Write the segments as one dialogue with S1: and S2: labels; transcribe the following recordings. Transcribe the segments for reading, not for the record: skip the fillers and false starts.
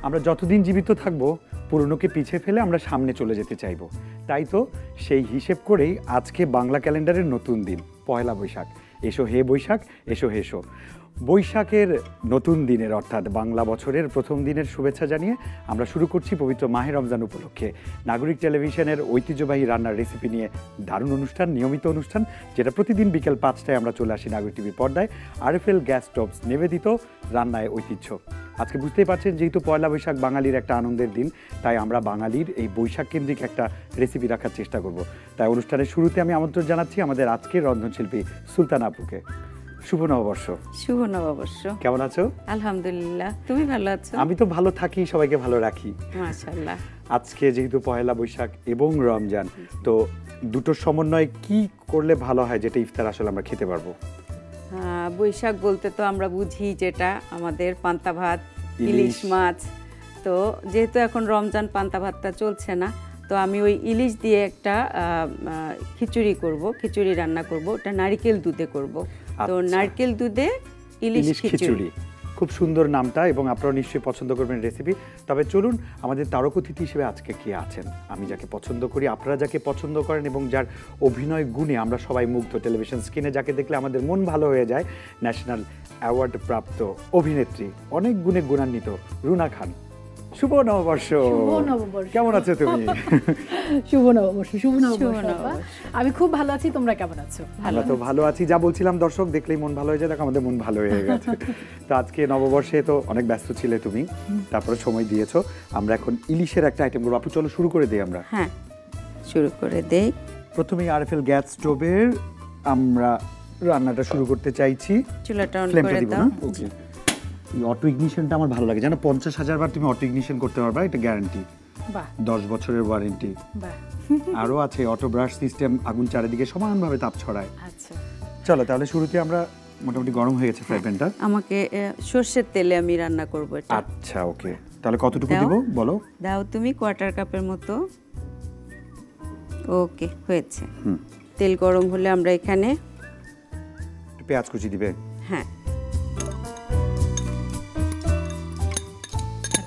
S1: আমরা যতদিন জীবিত থাকবো পুরনোকে পিছিয়ে ফেলে আমরা সামনে চলে যেতে চাইবো। তাই তো সেই হিসেব করেই আজকে বাংলা ক্যালেন্ডারের নতুন দিন পয়লা বৈশাখ। এসো হে বৈশাখ, এসো হেসো। বৈশাখের নতুন দিনের অর্থাৎ বাংলা বছরের প্রথম দিনের শুভেচ্ছা জানিয়ে আমরা শুরু করছি পবিত্র মাহে রমজান উপলক্ষে নাগরিক টেলিভিশনের ঐতিহ্যবাহী রান্নার রেসিপি নিয়ে দারুণ অনুষ্ঠান, নিয়মিত অনুষ্ঠান, যেটা প্রতিদিন বিকেল 5টায় আমরা চলে আসি নাগরিক টিভির পর্দায়। আরএফএল গ্যাস স্টোভস নিবেদিত রান্নায় ঐতিহ্য। আজকে বুঝতেই পারছেন যেহেতু পয়লা বৈশাখ বাঙালির একটা আনন্দের দিন, তাই আমরা বাঙালির এই বৈশাখ কেন্দ্রিক একটা রেসিপি রাখার চেষ্টা করব। তাই অনুষ্ঠানের শুরুতে আমি আমন্ত্রণ জানাচ্ছি আমাদের আজকের রন্ধনশিল্পী সুলতানা আপুকে। শুভ নববর্ষ।
S2: শুভ নববর্ষ।
S1: কেমন আছো?
S2: আলহামদুলিল্লাহ, তুমি ভালো আছো?
S1: আমি তো ভালো থাকি, সবাইকে ভালো রাখি
S2: মাশাআল্লাহ।
S1: আজকে যেহেতু পয়লা বৈশাখ এবং রমজান, তো দুটোর সমন্বয়ে কি করলে ভালো হয় যেটা ইফতার আসলে আমরা খেতে পারবো?
S2: বৈশাখ বলতে তো আমরা বুঝি যেটা আমাদের পান্তা ভাত, ইলিশ মাছ। তো যেহেতু এখন রমজান, পান্তা ভাতটা চলছে না, তো আমি ওই ইলিশ দিয়ে একটা খিচুড়ি রান্না করব। ওটা নারকেল দুধে করব। তো নারকেল দুধে ইলিশ খিচুড়ি,
S1: খুব সুন্দর নামটা এবং আপনারা নিশ্চয়ই পছন্দ করবেন রেসিপি। তবে চলুন, আমাদের তারক অতিথি হিসেবে আজকে কে আছেন, আমি যাকে পছন্দ করি, আপনারা যাকে পছন্দ করেন এবং যার অভিনয় গুণে আমরা সবাই মুগ্ধ, টেলিভিশন স্ক্রিনে যাকে দেখলে আমাদের মন ভালো হয়ে যায়, ন্যাশনাল অ্যাওয়ার্ড প্রাপ্ত অভিনেত্রী, অনেক গুণে গুণান্বিত রুনা খান। শুভ নববর্ষ। কেমন আছো তুমি?
S3: শুভ নববর্ষ। আমি খুব ভালো আছি, তোমরা কেমন আছো?
S1: আমরা তো ভালো আছি। যা বলছিলাম, দর্শক দেখলেই মন ভালো হয়ে যায়, দেখো আমাদের মন ভালো হয়ে গেছে। তো আজকে নববর্ষে তো অনেক ব্যস্ত ছিলে তুমি, তারপরে সময় দিয়েছো। আমরা এখন ইলিশের একটা আইটেম করবো। আপু চলো শুরু করে দিই আমরা।
S2: হ্যাঁ, শুরু করে দেই।
S1: প্রথমেই আরএফএল গ্যাস স্টোভের আমরা রান্নাটা শুরু করতে চাইছি।
S2: চুলাটা অন করে দাও।
S1: ওকে। অটো ইগনিশনটা আমার ভালো লাগে, জানো 50,000 বার তুমি অটো ইগনিশন করতে পারবা, এটা গ্যারান্টি।
S3: বাহ।
S1: 10 বছরের ওয়ারেন্টি।
S3: বাহ।
S1: আরো আছে অটো ব্রাশ সিস্টেম, আগুন চারিদিকে সমানভাবে তাপ ছড়ায়।
S3: আচ্ছা
S1: চলো তাহলে শুরুতে আমরা, মোটামুটি গরম হয়ে গেছে ফ্রাই প্যানটা।
S2: আমাকে সরষের তেলে আমি রান্না করব এটা।
S1: আচ্ছা ওকে, তাহলে কতটুকু দিব বলো?
S2: দাও তুমি কোয়ার্টার কাপের মতো। ওকে, হয়েছে। তেল গরম হলে আমরা এখানে
S1: পেঁয়াজ কুচি দিবে।
S2: হ্যাঁ,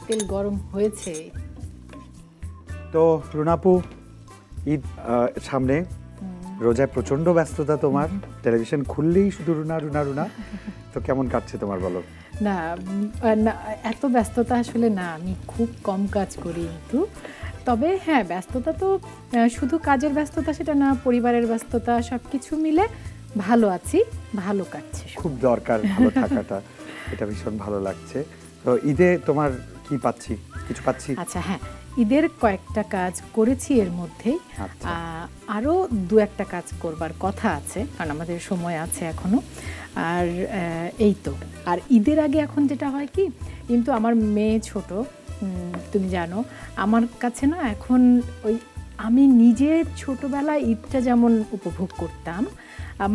S3: তেল গরম হয়েছে।
S1: তো রুনাপু, ঈদ সামনে, রোজায় প্রচন্ড ব্যস্ততা তোমার, টেলিভিশন খুললেই শুধু রুনা রুনা রুনা। তো কেমন কাটছে তোমার বলো?
S3: না এত ব্যস্ততা আসলে না, আমি খুব কম কাজ করি কিন্তু। তবে হ্যাঁ, ব্যস্ততা তো শুধু কাজের ব্যস্ততা সেটা না, পরিবারের ব্যস্ততা, সব কিছু মিলে ভালো আছি, ভালো কাটছে।
S1: খুব দরকার ভালো থাকাটা, এটা ভীষণ ভালো লাগছে। তো ঈদে তোমার কি পাচ্ছি, কিছু পাচ্ছি?
S3: আচ্ছা হ্যাঁ, ঈদের কয়েকটা কাজ করেছি, এর মধ্যেই আরও দু একটা কাজ করবার কথা আছে, কারণ আমাদের সময় আছে এখনো। আর এই তো, আর ঈদের আগে এখন যেটা হয় কি, কিন্তু আমার মেয়ে ছোট, তুমি জানো, আমার কাছে না এখন ওই আমি নিজে ছোটবেলায় ঈদটা যেমন উপভোগ করতাম,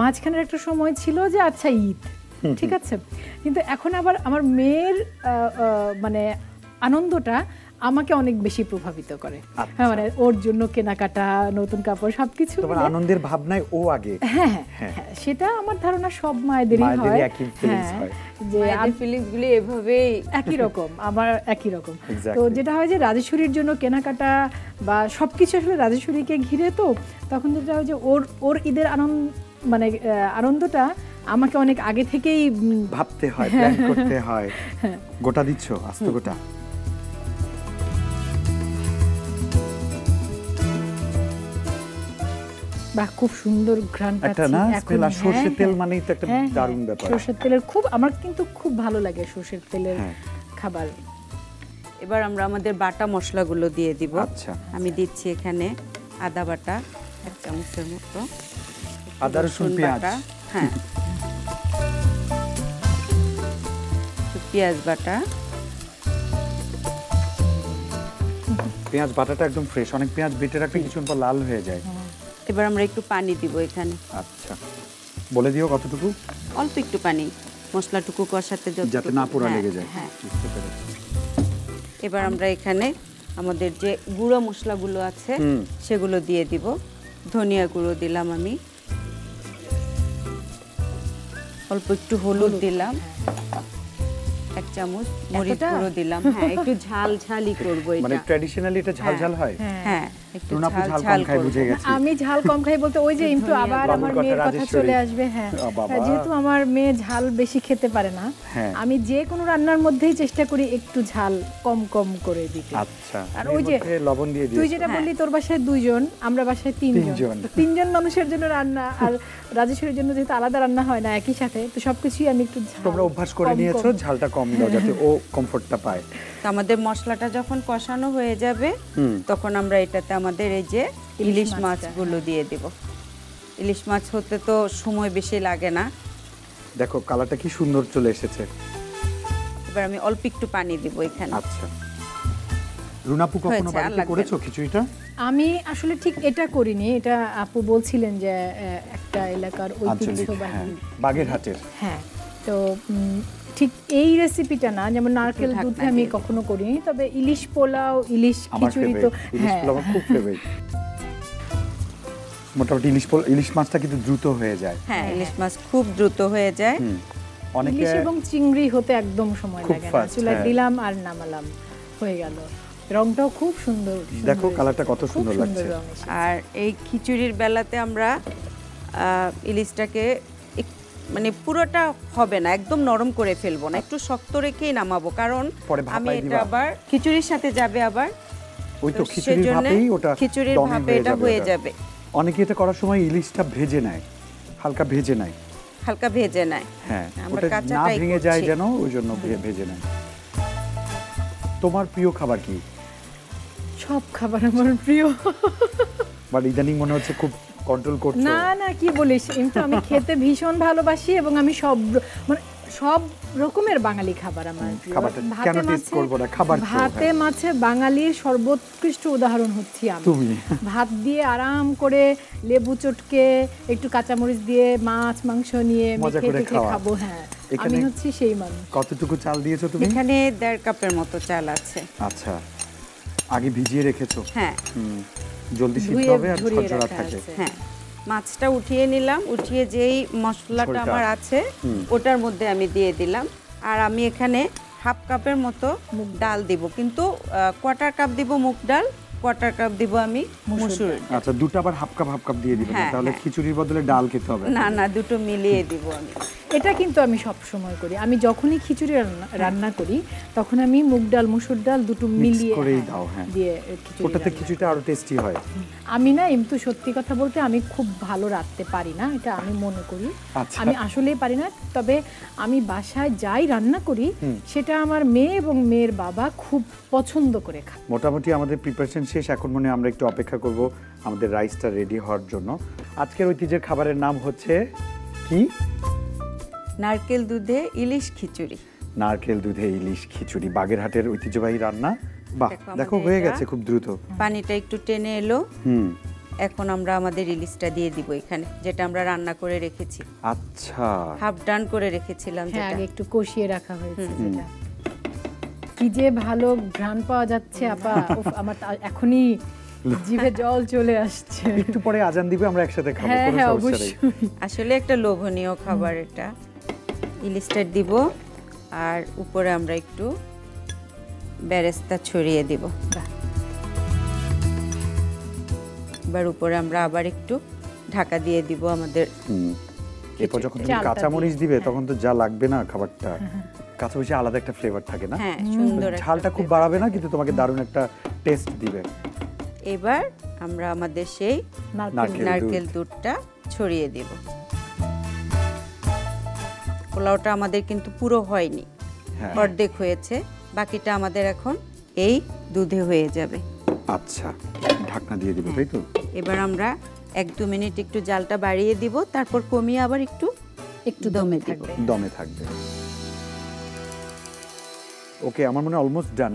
S3: মাঝখানের একটা সময় ছিল যে আচ্ছা ঈদ ঠিক আছে, কিন্তু এখন আবার আমার মেয়ের মানে আনন্দটা আমাকে অনেক বেশি প্রভাবিত করে। হ্যাঁ, মানে ওর জন্য কেনাকাটা, নতুন কাপড়, সবকিছু
S1: আনন্দের ভাবনায় ও আগে।
S3: হ্যাঁ হ্যাঁ, সেটা আমার ধারণা সব মায়েদেরই হয়,
S2: যে ফিলিংসগুলি এভাবেই
S3: একই রকম, আমার একই রকম। তো যেটা হয় যে রাজেশ্বরীর জন্য কেনাকাটা বা সবকিছু আসলে রাজেশ্বরীকে ঘিরে, তো তখন যেটা হয় যে ওর ঈদের মানে আনন্দটা আমাকে অনেক আগে থেকেই
S1: ভাবতে হয়, প্ল্যান করতে হয়। গোটা দিচ্ছ, আস্ত গোটা।
S3: বাহ, খুব সুন্দর ঘ্রাণ পাচ্ছি এখন।
S1: সরষের তেল মানেই তো একটা দারুণ ব্যাপার।
S3: সরষের তেলের খুব, আমার কিন্তু খুব ভালো লাগে সরষের তেলের খাবার।
S2: এবার আমরা আমাদের বাটা মশলাগুলো দিয়ে দিব।
S1: আচ্ছা,
S2: আমি দিচ্ছি এখানে আদা বাটা 1 চামচের মতো,
S1: আদা রসুন পেঁয়াজ,
S2: হ্যাঁ, পেঁয়াজ বাটা।
S1: পেঁয়াজ বাটাটা একদম ফ্রেশ, অনেক পেঁয়াজ বেটে রাখলে কিছুক্ষণ পর লাল হয়ে যায়।
S2: এবার আমরা একটু পানি দিব এখানে।
S1: আচ্ছা, বলে দিও কতটুকু?
S2: অল্প একটু পানি, মশলাটুকু কষাতে
S1: যাতে না পোড়া লেগে যায়।
S2: হ্যাঁ, এবার আমরা এখানে আমাদের যে গুঁড়ো মশলাগুলো আছে সেগুলো দিয়ে দিব। ধনিয়া গুঁড়ো দিলাম আমি, অল্প একটু হলুদ দিলাম, 1 চামচ মরিচ গুঁড়ো দিলাম। হ্যাঁ, একটু ঝাল ঝালই করব এটা।
S1: মানে ট্র্যাডিশনালি এটা ঝাল ঝাল হয়।
S2: হ্যাঁ, একটু
S1: রুনা আপু ঝাল কম খায় বুঝে গেছি।
S3: আমি ঝাল কম খাই বলতে ওই যে কিন্তু আবার আমার মেয়ের কথা চলে আসবে। হ্যাঁ, যেহেতু আমার মেয়ে ঝাল বেশি খেতে পারে না, আমি যে কোনো রান্নার মধ্যেই চেষ্টা করি একটু ঝাল কম কম করে দিতে।
S1: আচ্ছা,
S3: আর ওই যে
S1: লবণ দিয়ে দিই।
S3: তুই যেটা বললি তোর বাসায় 2 জন, আমরা বাসায় 3 জন। 3 জন মানুষের জন্য রান্না, আর রাজেশ্বরীর জন্য যেহেতু আলাদা রান্না হয় না একই সাথে, তো সবকিছুই আমি একটু ঝাল।
S1: তোমরা অভ্যাস করে নিয়েছো ঝালটা কম দাও যাতে ও কমফর্টটা পায়।
S2: তো আমাদের মশলাটা যখন কষানো হয়ে যাবে তখন আমরা এটাতে আমাদের এই যে ইলিশ মাছগুলো দিয়ে দেব। ইলিশ মাছ হতে তো সময় বেশি লাগে না।
S1: দেখো কালারটা কি সুন্দর চলে এসেছে।
S2: এবার আমি অল্প একটু পানি দেব এখানে।
S1: আচ্ছা, রুনা আপু কখনো বাড়িতে করেছো খিচুড়িটা?
S3: আমি আসলে ঠিক এটা করিনি, এটা আপু বলছিলেন যে একটা এলাকার ঐতিহ্যবাহী
S1: বাগেরহাটের।
S3: হ্যাঁ, তো ঠিক এই রেসিপিটা না, যেমন নারকেল দুধে আমি কখনো করিনি, তবে ইলিশ পোলাও, ইলিশ খিচুড়ি তো
S1: ইলিশ পোলাও খুব ফেভারিট। মোটামুটি ইলিশ মাছটা কিন্তু দ্রুত হয়ে যায়।
S2: হ্যাঁ, ইলিশ মাছ খুব দ্রুত হয়ে যায়।
S3: অনেকে ইলিশ এবং চিংড়ি হতে একদম সময় লাগে না, চুলায় দিলাম আর নামালাম, হয়ে গেল। রংটাও খুব সুন্দর,
S1: দেখো কালারটা কত সুন্দর লাগছে।
S2: আর এই খিচুড়ির বেলাতে আমরা ইলিশটাকে মানে পুরোটা হবে না, একদম নরম করে ফেলবো না, একটু শক্ত রেখেই নামাবো, কারণ আমি এটা আবার খিচুড়ির সাথে যাবে, আবার
S1: ওই তো খিচুড়ির ভাপেই ওটা
S2: খিচুড়ির ভাপে এটা হয়ে যাবে।
S1: অনেকে এটা করার সময় ইলিশটা ভেজে নেয়, হালকা ভেজে নেয়।
S2: হ্যাঁ,
S1: ওটা না ভেঙে যায় যেন, ওই জন্য ভেজে নেয়। তোমার প্রিয় খাবার কি?
S3: সব খাবার আমার প্রিয়,
S1: বাট ইদানিং মনে হচ্ছে খুব কন্ট্রোল করছো।
S3: না না, কি বলিস, কিন্তু আমি খেতে ভীষণ ভালোবাসি এবং আমি সব রকমের বাঙালি খাবার আমার প্রিয়। ভাতে মাছে বাঙালির সর্বোৎকৃষ্ট উদাহরণ হচ্ছি আমি। ভাত দিয়ে আরাম করে লেবু চটকে একটু কাঁচামরিচ দিয়ে মাছ মাংস নিয়ে মেখে খাবো। হ্যাঁ, আমি হচ্ছি সেই মানুষ।
S1: কতটুকু চাল দিয়েছো তুমি?
S2: এখানে 1.5 কাপের মতো চাল আছে।
S1: আচ্ছা, আগে ভিজিয়ে রেখেছো?
S2: হ্যাঁ,
S1: জলদি সিদ্ধ হবে আর ঝরঝরা থাকে।
S2: হ্যাঁ, মাছটা উঠিয়ে নিলাম, উঠিয়ে যেই মশলাটা আমার আছে ওটার মধ্যে আমি দিয়ে দিলাম। আর আমি এখানে 1/2 কাপের মতো ডাল দিব, কিন্তু 1/4 কাপ দিব মুগ ডাল, 1/4 কাপ দিব আমি মসুর।
S1: আচ্ছা, দুটো আবার 1/2 কাপ দিয়ে দিবেন, তাহলে খিচুড়ির বদলে ডাল খেতে হবে
S2: না? না, দুটো মিলিয়ে দিব আমি।
S3: এটা কিন্তু আমি সব সময় করি, আমি যখনই খিচুড়ি রান্না করি তখন আমি মুগ ডাল মসুর ডাল দুটো মিলিয়ে
S1: দাও। হ্যাঁ,
S3: দিয়ে
S1: ওটাতে খিচুড়িটা আরো টেস্টি হয়।
S3: আমি না, কিন্তু সত্যি কথা বলতে আমি খুব ভালো রাঁধতে পারি না, এটা আমি মনে করি। আমি আসলেই পারি না, তবে আমি বাসায় যাই রান্না করি সেটা আমার মেয়ে এবং মেয়ের বাবা খুব পছন্দ করে খায়।
S1: মোটামুটি আমাদের প্রিপারেশন শেষ, এখন মনে আমরা একটু অপেক্ষা করব আমাদের রাইসটা রেডি হওয়ার জন্য। আজকের ঐতিহ্যের খাবারের নাম হচ্ছে কি?
S2: নারকেল দুধে ইলিশ খিচুড়ি।
S1: নারকেল দুধে ইলিশ খিচুড়ি, বাগেরহাটের ঐতিহ্যবাহী রান্না। বাহ, দেখো হয়ে গেছে খুব দ্রুত।
S2: পানিটা একটু টেনে এলো। এখন আমরা আমাদের ইলিশটা দিয়ে দিব এখানে, যেটা আমরা রান্না করে রেখেছি।
S1: আচ্ছা,
S2: হাফ ডান করে রেখেছিলাম,
S3: যেটা আগে একটু কষিয়ে রাখা হয়েছে। যেটা কি যে ভালো ঘ্রাণ পাওয়া যাচ্ছে আপা, আমার এখনই জিভে জল চলে আসছে।
S1: একটু পরে আজান দিবে, আমরা একসাথে খাবো।
S3: হ্যাঁ, অবশ্যই।
S2: আসলে একটা লোভনীয় খাবার এটা। ইলিশটা দিব আর উপরে আমরা একটু বেরেস্তা ছড়িয়ে দিব। এবার উপরে আমরা আবার একটু ঢাকা দিয়ে দিব আমাদের।
S1: এরপর যখন তুমি কাঁচামরিচ দিবে তখন তো যা লাগবে না খাবারটা, কাঁচামরিচে আলাদা একটা ফ্লেভার থাকে না?
S2: হ্যাঁ, সুন্দর।
S1: ঝালটা খুব বাড়াবে না, কিন্তু তোমাকে দারুণ একটা টেস্ট দিবে।
S2: এবার আমরা আমাদের সেই নারকেল দুধটা ছড়িয়ে দিব। পোলাওটা আমাদের কিন্তু পুরো হয়নি, অর্ধেক হয়েছে, বাকিটা আমাদের এখন এই দুধে হয়ে যাবে।
S1: আচ্ছা, ঢাকনা দিয়ে দিব, তাই তো?
S2: এবার আমরা 1-2 মিনিট একটু জালটা বাড়িয়ে দিব, তারপর কমিয়ে আবার একটু দমে থাকবে।
S1: ওকে, আমার মনে হয় অলমোস্ট ডান।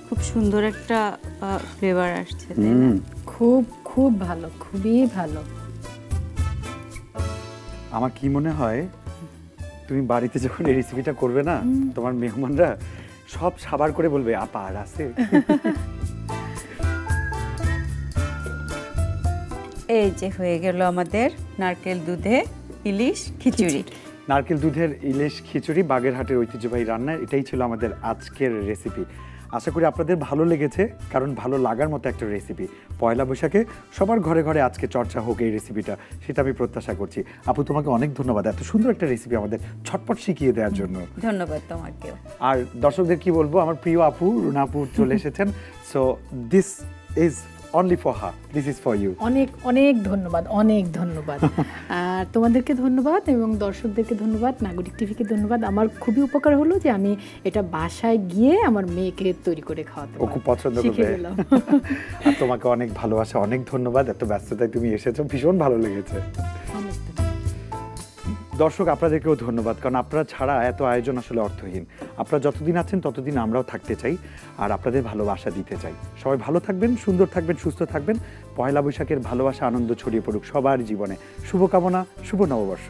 S2: খুব সুন্দর একটা ফ্লেভার আসছে।
S3: খুব খুব ভালো, খুবই ভালো।
S1: আমার কি মনে হয়, তুমি বাড়িতে যখন এই রেসিপিটা করবে না, তোমার মেহমানরা সব সাবার করে বলবে আপা আর আছে।
S2: এই যে হয়ে গেল আমাদের নারকেল দুধে ইলিশ খিচুড়ি।
S1: নারকেল দুধের ইলিশ খিচুড়ি বাগেরহাটের ঐতিহ্যবাহী রান্না, এটাই ছিল আমাদের আজকের রেসিপি। আশা করি আপনাদের ভালো লেগেছে, কারণ ভালো লাগার মতো একটা রেসিপি। পয়লা বৈশাখে সবার ঘরে ঘরে আজকে চর্চা হোক এই রেসিপিটা, সেটা আমি প্রত্যাশা করছি। আপু, তোমাকে অনেক ধন্যবাদ এত সুন্দর একটা রেসিপি আমাদের ছটপট শিখিয়ে দেওয়ার জন্য।
S2: ধন্যবাদ তোমাকেও।
S1: আর দর্শকদের কি বলবো, আমার প্রিয় আপু রুনা আপু চলে এসেছেন। So this is only for her, this is for you.
S3: অনেক অনেক ধন্যবাদ, অনেক ধন্যবাদ। আর তোমাদেরকে ধন্যবাদ এবং দর্শকদেরকে ধন্যবাদ, নাগরিক টিভিকে ধন্যবাদ। আমার খুবই উপকার হলো যে আমি এটা বাসায় গিয়ে আমার মেয়েকে তৈরি করে খাওয়াতে
S1: ও খুব পছন্দ করবে। আর তোমাকে অনেক ভালোবাসা, অনেক ধন্যবাদ, এত ব্যস্ততায় তুমি এসেছো, ভীষণ ভালো লেগেছে। দর্শক আপনাদেরকেও ধন্যবাদ, কারণ আপনারা ছাড়া এত আয়োজন আসলে অর্থহীন। আপনারা যতদিন আছেন ততদিন আমরাও থাকতে চাই আর আপনাদের ভালোবাসা দিতে চাই। সবাই ভালো থাকবেন, সুন্দর থাকবেন, সুস্থ থাকবেন। পয়লা বৈশাখের ভালোবাসা আনন্দ ছড়িয়ে পড়ুক সবার জীবনে। শুভকামনা, শুভ নববর্ষ।